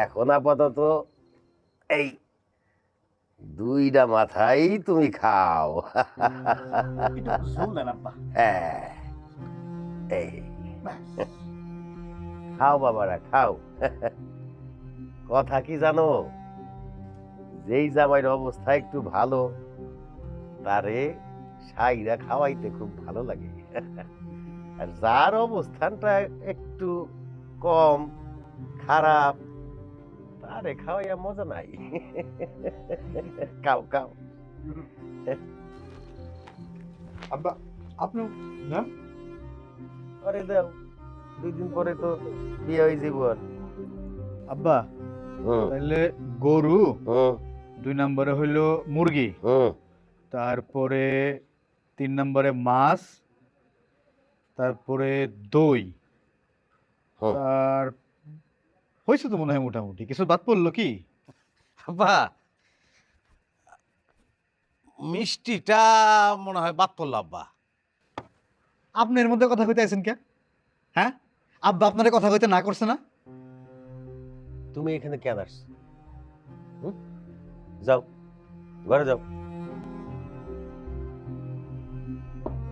এখন আপাতত এই দুইটা মাথাই তুমি খাও। একটু ঝোল দেন আব্বা। হ্যাঁ, এই খাও বাবারা খাও। কথা কি জানো, যেই জামাইয়ের অবস্থা একটু ভালো তারে সাইরা খাওয়াইতে খুব ভালো লাগে, আর যার অবস্থানটা একটু কম খারাপ তারে খাওয়াইয়া মজা নাই। খাও খাও। আব্বা আপনি না আরে দাও, 2 দিন পরে তো বিয়ে হয়ে যাব। আর আব্বা হুম তাহলে গরু, হুম 2 নম্বরে হইলো মুরগি, হুম তারপরে 3 নম্বরে মাছ, তারপরে দই, হুম। আর হয়েছে তো মনে হয় মোটামুটি। কিছু বাদ পড়লো কি? আব্বা মিষ্টিটা মনে হয় বাদ পড়লো আব্বা। আপনি এর মধ্যে কথা কইতে আছেন কে? হ্যাঁ, আব্বা আপনারে কথা কইতে না করছে না? তুমি এখানে কেন আসছো? হুম? যাও ঘরে যাও।